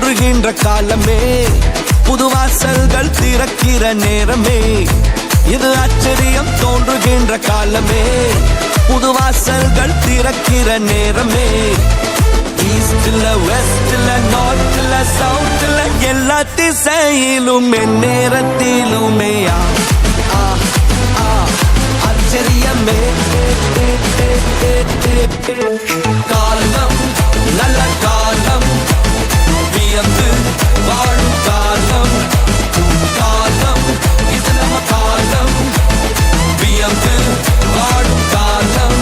தோன்றுகின்ற காலமே, புது வாசல்கள் திறக்கிற நேரமே. இது ஆச்சரியம் தோன்றுகின்ற காலமே, புது வாசல்கள் திறக்கிற நேரமே. ஈஸ்ட்ல வெஸ்ட்ல நார்த்ல சவுத்ல எல்லா திசையிலும் நேரத்திலுமே ஆச்சரியமே. காலம் நல்ல காலம், வியந்து வாழும் காலம். காலம் இது நம்ம காலம், வியந்து வாழும் காலம்.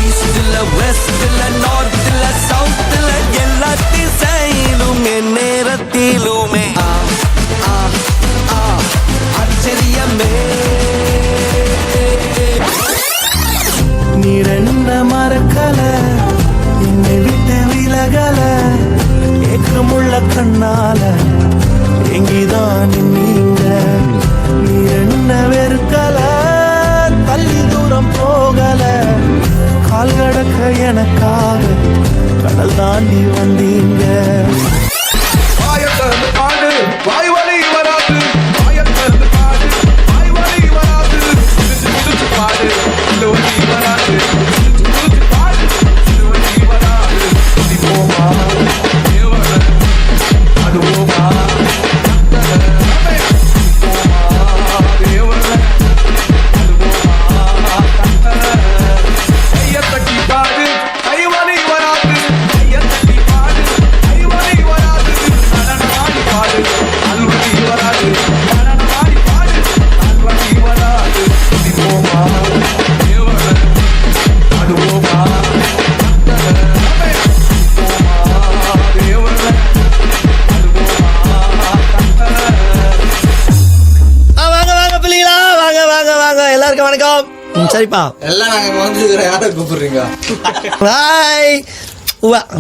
ஈஸ்ட்ல வெஸ்ட்ல நார்த்ல சவுத்ல எல்லா திசையிலும் நேரத்திலுமே ஆச்சரியமே. நீரென்ன மறக்கல, என்னை விட்டு விலகல, ஏக்கமுள்ள கண்ணால எங்கிதான் நீங்க. நீரென்ன வெறுக்கல, தள்ளி தூரம் போகல, கால் கடக்க எனக்காக கடல் தாண்டி வந்தீங்க. பாடு வாய் வலி வராது, வாயத்திலிருந்து பாடு வாய் வலி வராது. சிரிச்சு பாடு இந்த வலி வராது, சிரிச்சு பாடு இந்த வலி வராது. அது போமா தேவன, அது போமா வணக்கம். சரிப்பா, எல்லாம் நாங்க வந்து யாரை கூப்பிடுறீங்க? ஹாய்.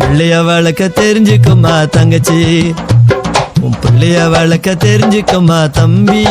பிள்ளைய வளர்க்க தெரிஞ்சுக்குமா தங்கச்சி, உன் பிள்ளைய வளர்க்க தெரிஞ்சுக்குமா தம்பி.